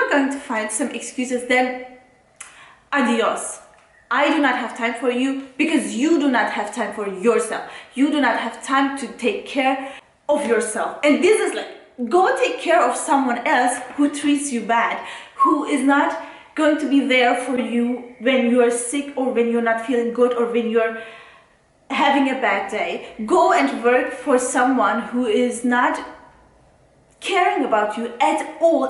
are going to find some excuses, then adios. I do not have time for you because you do not have time for yourself. You do not have time to take care of yourself. And this is like, go take care of someone else who treats you bad, who is not going to be there for you when you are sick or when you're not feeling good or when you're having a bad day. Go and work for someone who is not caring about you at all.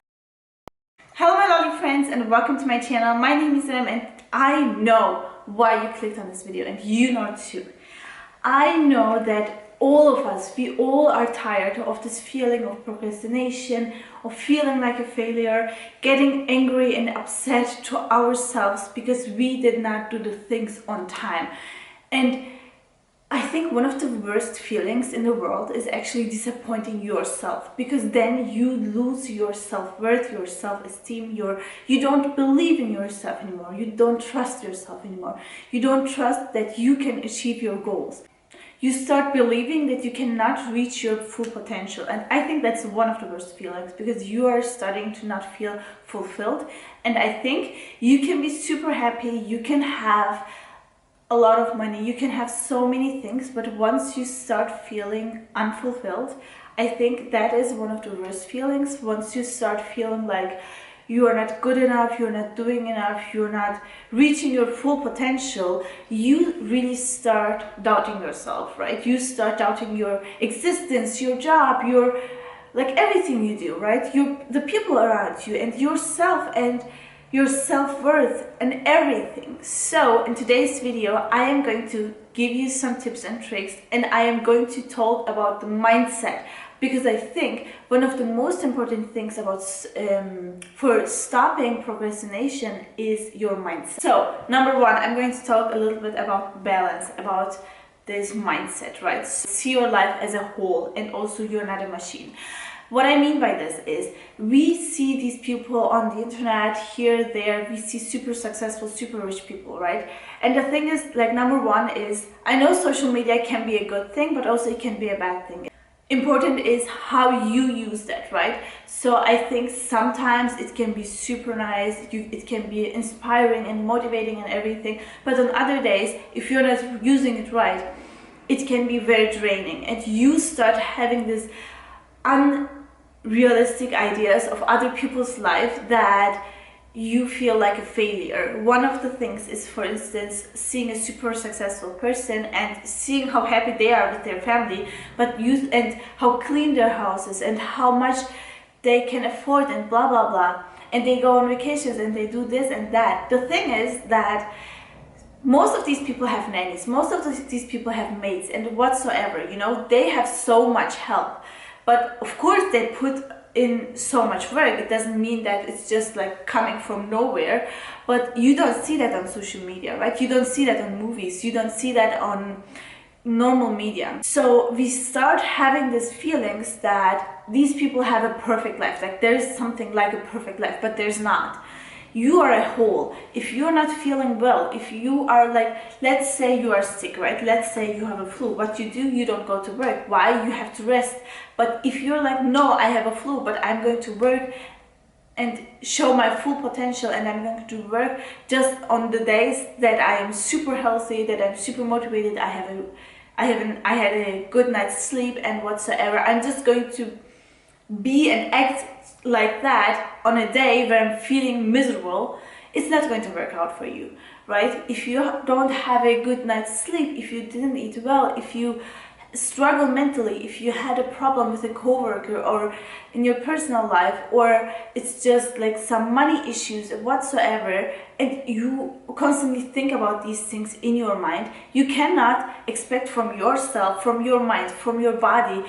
Hello my lovely friends and welcome to my channel. My name is Rem and I know why you clicked on this video, and you know too. I know that all of us, we all are tired of this feeling of procrastination, of feeling like a failure, getting angry and upset to ourselves because we did not do the things on time. And I think one of the worst feelings in the world is actually disappointing yourself, because then you lose your self-worth, your self-esteem, you don't believe in yourself anymore, you don't trust yourself anymore, you don't trust that you can achieve your goals. You start believing that you cannot reach your full potential, and I think that's one of the worst feelings, because you are starting to not feel fulfilled. And I think you can be super happy, you can have a lot of money, you can have so many things, but once you start feeling unfulfilled, I think that is one of the worst feelings. Once you start feeling like you are not good enough, you're not doing enough, you're not reaching your full potential, you really start doubting yourself, right? You start doubting your existence, your job, your everything you do, right? The people around you and yourself and your self-worth and everything. So in today's video, I am going to give you some tips and tricks, and I am going to talk about the mindset, because I think one of the most important things about for stopping procrastination is your mindset. So number one, I'm going to talk a little bit about balance, about this mindset, right? So see your life as a whole, and also you're not a machine. What I mean by this is, we see these people on the internet, here, there, we see super successful, super rich people, right? And the thing is, number one is, I know social media can be a good thing, but also it can be a bad thing. Important is how you use that, right? So I think sometimes it can be super nice, it can be inspiring and motivating and everything, but on other days, if you're not using it right, it can be very draining, and you start having this unrealistic ideas of other people's life that you feel like a failure. One of the things is, for instance, seeing a super successful person and seeing how happy they are with their family, and how clean their house is and how much they can afford and blah blah blah, and they go on vacations and they do this and that. The thing is that most of these people have nannies, most of these people have maids and whatsoever, they have so much help. But of course they put in so much work. It doesn't mean that it's just coming from nowhere, but you don't see that on social media, right? You don't see that on movies, you don't see that on normal media. So we start having these feelings that these people have a perfect life, there is something like a perfect life, but there's not. You are a whole. If you're not feeling well, if you are let's say you are sick, right? Let's say you have a flu. What you do, you don't go to work. Why? You have to rest. But if you're no, I have a flu, but I'm going to work and show my full potential, and I'm going to work just on the days that I am super healthy, that I'm super motivated, I had a good night's sleep and whatsoever. I'm just going to be and act like that on a day where I'm feeling miserable. It's not going to work out for you, right? If you don't have a good night's sleep, if you didn't eat well, if you struggle mentally, if you had a problem with a coworker or in your personal life, or it's just some money issues whatsoever, and you constantly think about these things in your mind, you cannot expect from yourself, from your mind, from your body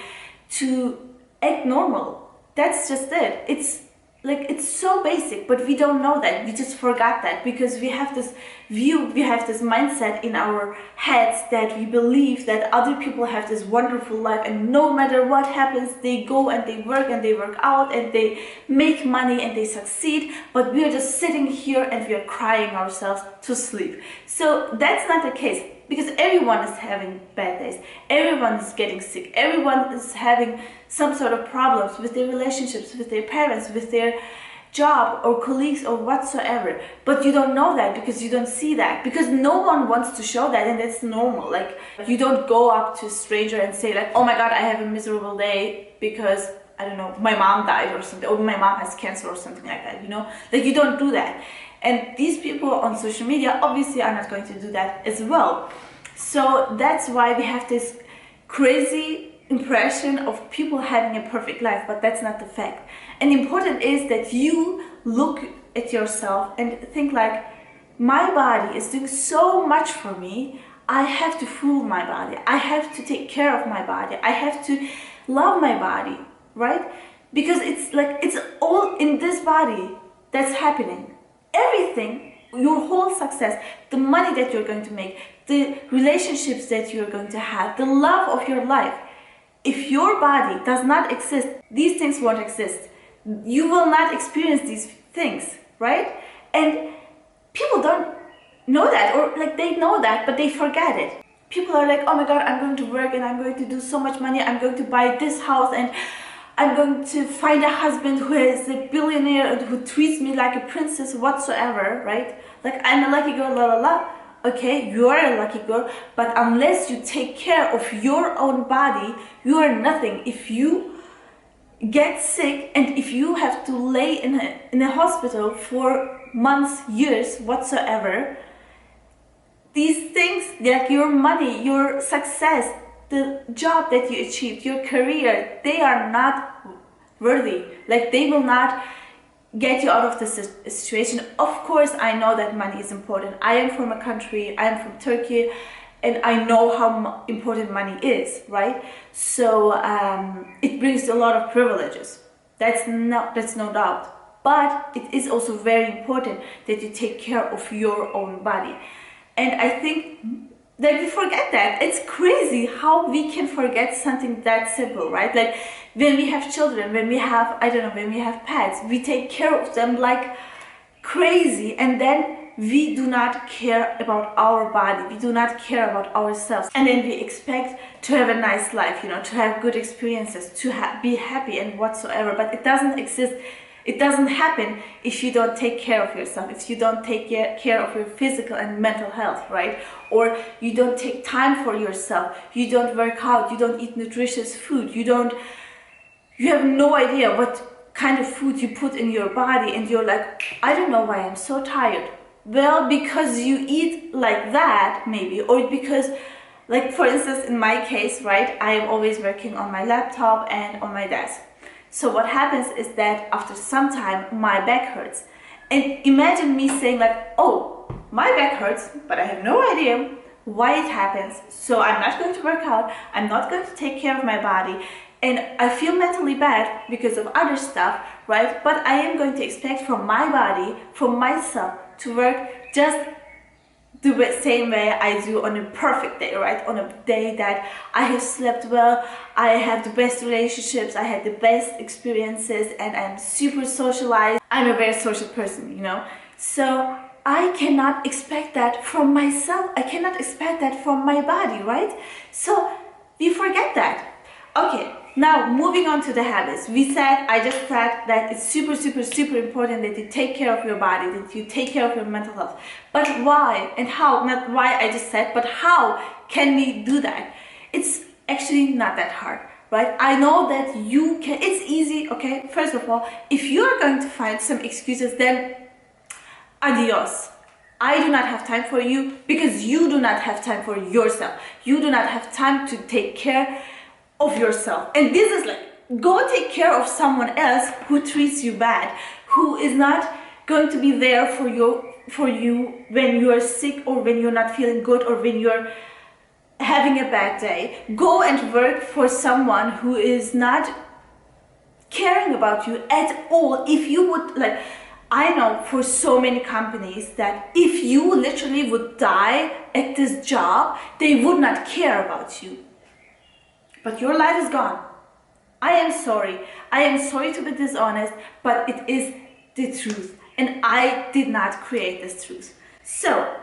to act normal. That's just it. It's so basic, but we don't know that. We just forgot that, because we have this view, we have this mindset in our heads that we believe that other people have this wonderful life, and no matter what happens, they go and they work out and they make money and they succeed, but we are just sitting here and we are crying ourselves to sleep. So that's not the case, because everyone is having bad days, everyone is getting sick, everyone is having some sort of problems with their relationships, with their parents, with their job or colleagues or whatsoever, but you don't know that because you don't see that, because no one wants to show that, and that's normal. Like, you don't go up to a stranger and say like, oh my god, I have a miserable day because, I don't know, my mom died or something, or my mom has cancer or something like that, you know? Like, you don't do that. And these people on social media obviously are not going to do that as well. So that's why we have this crazy impression of people having a perfect life, but that's not the fact. And important is that you look at yourself and think like, my body is doing so much for me, I have to fool my body, I have to take care of my body, I have to love my body, right? Because it's like, it's all in this body that's happening. Everything, your whole success, the money that you're going to make, the relationships that you're going to have, the love of your life. If your body does not exist, these things won't exist. You will not experience these things, right? And people don't know that, or like they know that, but they forget it. People are like, oh my god, I'm going to work and I'm going to do so much money, I'm going to buy this house and I'm going to find a husband who is a billionaire and who treats me like a princess whatsoever, right? Like, I'm a lucky girl, la la la. Okay, you are a lucky girl, but unless you take care of your own body, you are nothing. If you get sick and if you have to lay in a hospital for months, years, whatsoever, these things, like your money, your success, the job that you achieved, your career, they are not worthy. Like, they will not get you out of this situation. Of course, I know that money is important. I am from a country, I am from Turkey, and I know how important money is, right? So it brings a lot of privileges. That's no doubt. But it is also very important that you take care of your own body. And I think that we forget that. It's crazy how we can forget something that simple, right? Like, when we have children, when we have, I don't know, when we have pets, we take care of them like crazy, and then we do not care about our body, we do not care about ourselves, and then we expect to have a nice life, you know, to have good experiences, to be happy and whatsoever. But it doesn't exist. It doesn't happen if you don't take care of yourself, if you don't take care of your physical and mental health, right? Or you don't take time for yourself, you don't work out, you don't eat nutritious food, you have no idea what kind of food you put in your body, and you're like, I don't know why I'm so tired. Well, because you eat like that, maybe, or because, like, for instance, in my case, right, I am always working on my laptop and on my desk. So what happens is that after some time, my back hurts. And imagine me saying like, oh, my back hurts, but I have no idea why it happens. So I'm not going to work out, I'm not going to take care of my body, and I feel mentally bad because of other stuff, right? But I am going to expect from my body, from myself, to work just the same way I do on a perfect day, right? On a day that I have slept well, I have the best relationships, I had the best experiences, and I'm super socialized. I'm a very social person, you know? So I cannot expect that from myself. I cannot expect that from my body, right? So we forget that. Okay, now moving on to the habits. I just said that it's super important that you take care of your body, that you take care of your mental health. But why and how? Not why I just said, but how can we do that? It's actually not that hard, right? I know that you can, it's easy, okay? First of all, if you are going to find some excuses, then adios. I do not have time for you because you do not have time for yourself. You do not have time to take care of yourself. And this is like, go take care of someone else who treats you bad, who is not going to be there for you when you are sick, or when you're not feeling good, or when you're having a bad day. Go and work for someone who is not caring about you at all. If you would, like, I know for so many companies that if you literally would die at this job, they would not care about you. But your life is gone. I am sorry. I am sorry to be dishonest, but it is the truth. And I did not create this truth. So,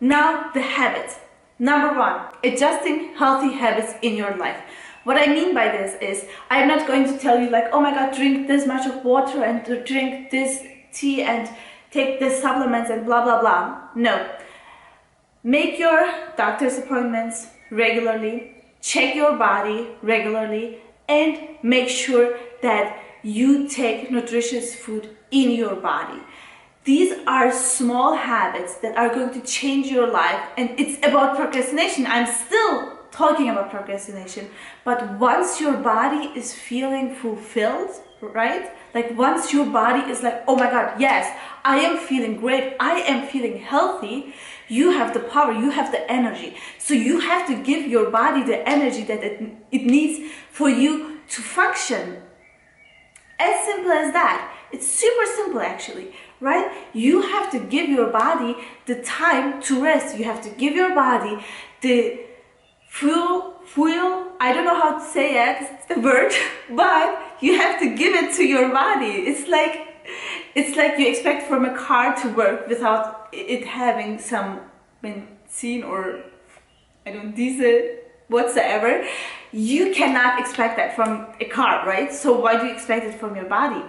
now the habits. Number one, adjusting healthy habits in your life. What I mean by this is, I'm not going to tell you like, oh my god, drink this much of water and to drink this tea and take this supplements and blah blah blah. No. Make your doctor's appointments regularly, check your body regularly, and make sure that you take nutritious food in your body. These are small habits that are going to change your life, and it's about procrastination. I'm still talking about procrastination, but once your body is feeling fulfilled, right? Like once your body is like, oh my god, yes, I am feeling great, I am feeling healthy, you have the power, you have the energy. So you have to give your body the energy that it needs for you to function. As simple as that. It's super simple actually, right? You have to give your body the time to rest. You have to give your body the fuel, I don't know how to say it, the word, but you have to give it to your body. It's like you expect from a car to work without it having some benzene or diesel whatsoever. You cannot expect that from a car, right? So why do you expect it from your body?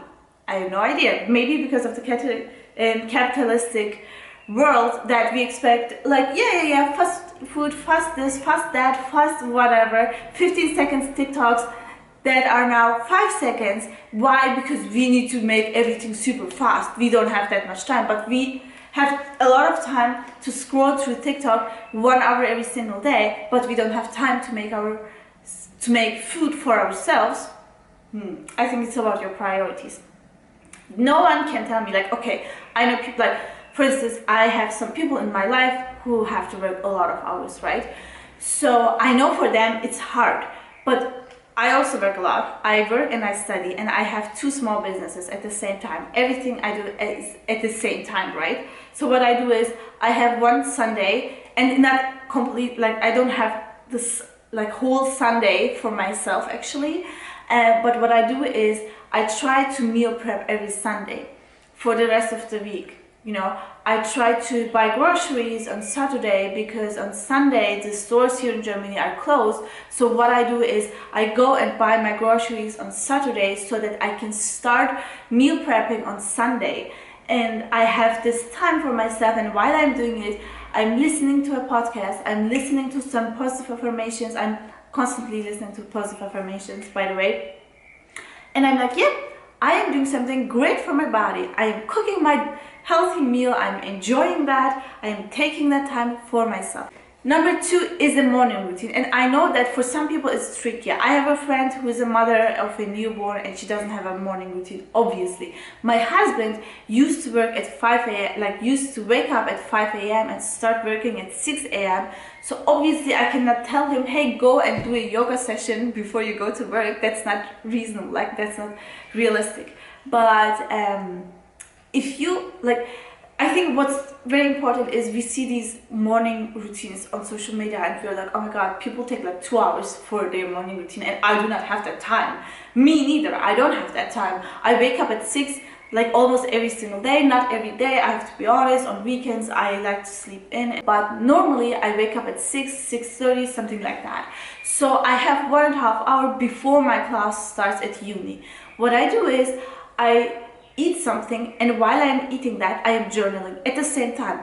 I have no idea. Maybe because of the capitalistic world that we expect, like, fast food, fast this, fast that, fast whatever, 15 seconds TikToks that are now 5 seconds. Why? Because we need to make everything super fast. We don't have that much time, but we have a lot of time to scroll through TikTok 1 hour every single day, but we don't have time to make food for ourselves. I think it's about your priorities. No one can tell me like, okay, I know people like, for instance, I have some people in my life who have to work a lot of hours, right? So I know for them it's hard, but I also work a lot. I work and I study, and I have 2 small businesses at the same time. Everything I do is at the same time, right? So what I do is I have one Sunday, and not complete, like I don't have this like whole Sunday for myself actually. But what I do is I try to meal prep every Sunday for the rest of the week. You know, I try to buy groceries on Saturday because on Sunday the stores here in Germany are closed. So what I do is I go and buy my groceries on Saturday so that I can start meal prepping on Sunday. And I have this time for myself, and while I'm doing it, I'm listening to a podcast, I'm listening to some positive affirmations. I'm constantly listening to positive affirmations, by the way. And I'm like, I am doing something great for my body. I am cooking my healthy meal. I'm enjoying that. I am taking that time for myself. Number 2 is a morning routine. And I know that for some people it's tricky. I have a friend who is a mother of a newborn and she doesn't have a morning routine, obviously. My husband used to work at 5 a.m., like used to wake up at 5 a.m. and start working at 6 a.m. So obviously I cannot tell him, hey, go and do a yoga session before you go to work. That's not reasonable, like that's not realistic. But if you, like, I think what's very important is we see these morning routines on social media and we're like, oh my god, people take like 2 hours for their morning routine, and I do not have that time. Me neither, I don't have that time. I wake up at 6 like almost every single day, not every day, I have to be honest. On weekends I like to sleep in, but normally I wake up at 6:30, something like that. So I have 1.5 hours before my class starts at uni. What I do is I eat something, and while I'm eating that, I am journaling at the same time.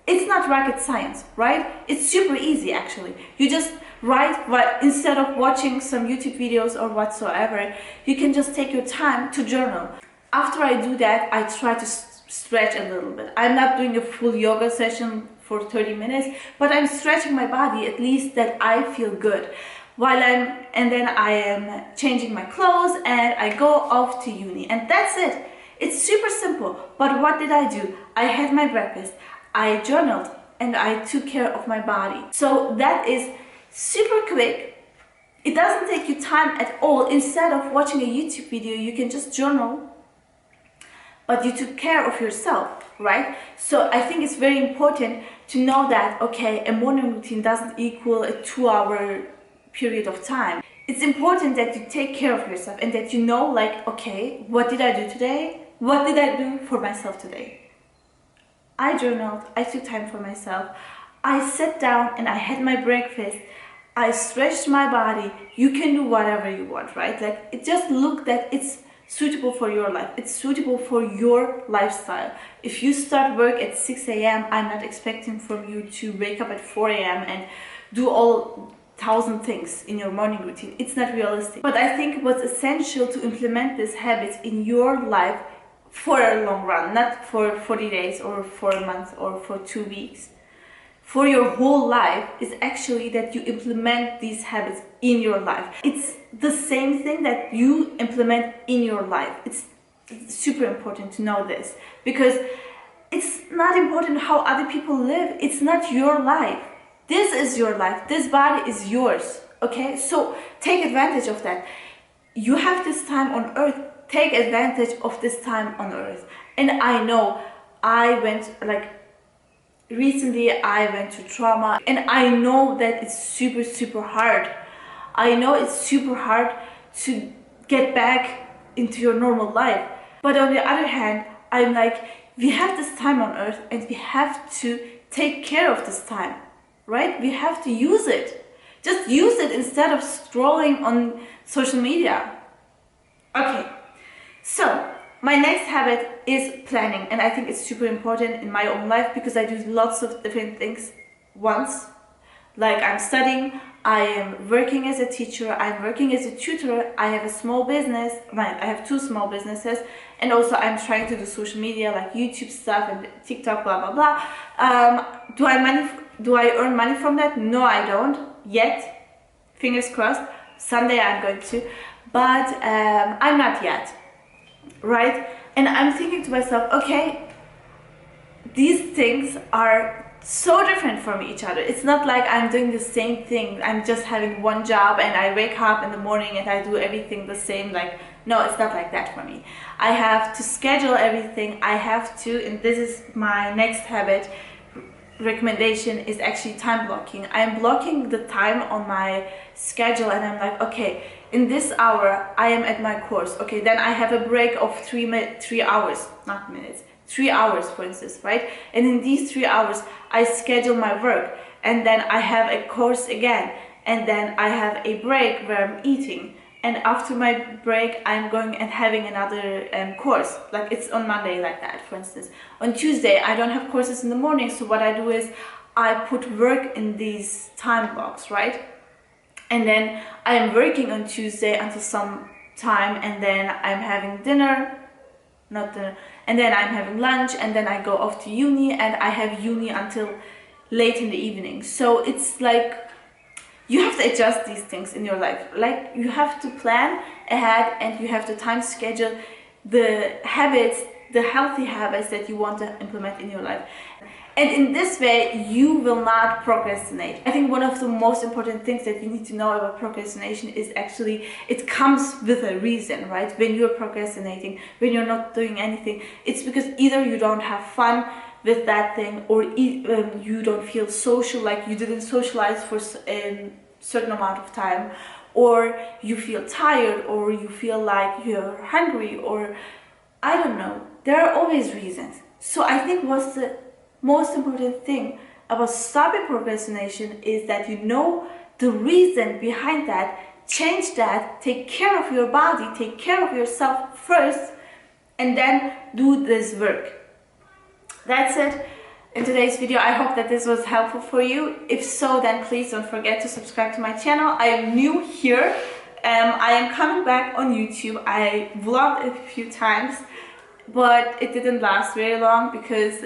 It's not rocket science, right? It's super easy actually. You just write, instead of watching some YouTube videos or whatsoever, you can just take your time to journal. After I do that, I try to stretch a little bit. I'm not doing a full yoga session for 30 minutes, but I'm stretching my body at least that I feel good. And then I am changing my clothes and I go off to uni, and that's it. It's super simple. But what did I do? I had my breakfast, I journaled, and I took care of my body. So that is super quick. It doesn't take you time at all. Instead of watching a YouTube video, you can just journal, but you took care of yourself, right? So I think it's very important to know that, okay, a morning routine doesn't equal a 2-hour period of time. It's important that you take care of yourself and that you know, like, okay, what did I do today? What did I do for myself today? I journaled, I took time for myself, I sat down and I had my breakfast, I stretched my body. You can do whatever you want, right? Like, it just look that it's suitable for your life. It's suitable for your lifestyle. If you start work at 6 a.m., I'm not expecting from you to wake up at 4 a.m. and do all 1,000 things in your morning routine. It's not realistic. But I think what's essential to implement these habits in your life for a long run, not for 40 days or for a month or for 2 weeks, for your whole life, is actually that you implement these habits in your life. It's the same thing that you implement in your life. It's super important to know this, because it's not important how other people live. It's not your life. This is your life. This body is yours. Okay? So take advantage of that. You have this time on earth. Take advantage of this time on earth. And I know recently I went through trauma, and I know that it's super hard. I know it's super hard to get back into your normal life. But on the other hand, I'm like, we have this time on earth and we have to take care of this time, right? We have to use it. Just use it instead of scrolling on social media. Okay, so my next habit is planning, and I think it's super important in my own life because I do lots of different things once. Like, I'm studying, I am working as a teacher, I'm working as a tutor, I have a small business, I have 2 small businesses, and also I'm trying to do social media like YouTube stuff and TikTok, blah blah blah. Do I earn money from that? No, I don't yet. Fingers crossed. Someday I'm going to, but I'm not yet. Right? And I'm thinking to myself, okay, these things are so different from each other. It's not like I'm doing the same thing. I'm just having one job and I wake up in the morning and I do everything the same. Like, no, it's not like that for me. I have to schedule everything. I have to, and this is my next habit, recommendation, is actually time blocking. I'm blocking the time on my schedule, and I'm like, okay, in this hour I am at my course. Okay, then I have a break of 3 hours, not minutes, 3 hours for instance, right? And in these 3 hours I schedule my work, and then I have a course again, and then I have a break where I'm eating, and after my break I'm going and having another course. Like, it's on Monday like that, for instance. On Tuesday I don't have courses in the morning, so what I do is I put work in these time blocks, right? And then I am working on Tuesday until some time, and then I'm having dinner, and then I'm having lunch, and then I go off to uni, and I have uni until late in the evening. So it's like, you have to adjust these things in your life. Like, you have to plan ahead, and you have to time schedule the habits, the healthy habits that you want to implement in your life. And in this way, you will not procrastinate. I think one of the most important things that you need to know about procrastination is actually, it comes with a reason, right? When you're procrastinating, when you're not doing anything, it's because either you don't have fun with that thing, or you don't feel social, like you didn't socialize for a certain amount of time, or you feel tired, or you feel like you're hungry, or I don't know. There are always reasons. So I think what's the most important thing about stopping procrastination is that you know the reason behind that, change that, take care of your body, take care of yourself first, and then do this work. That's it in today's video. I hope that this was helpful for you. If so, then please don't forget to subscribe to my channel. I am new here. I am coming back on YouTube. I vlogged a few times, but it didn't last very long because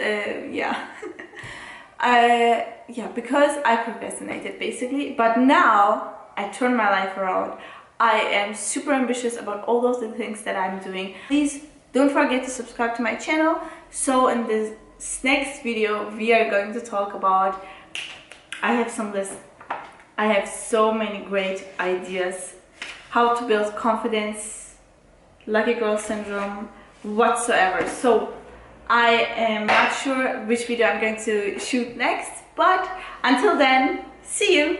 because I procrastinated basically. But now I turned my life around. I am super ambitious about all those things that I'm doing. Please don't forget to subscribe to my channel. So in this next video we are going to talk about, I have some lists. I have so many great ideas. How to build confidence, lucky girl syndrome, whatsoever. So I am not sure which video I'm going to shoot next, but until then, see you.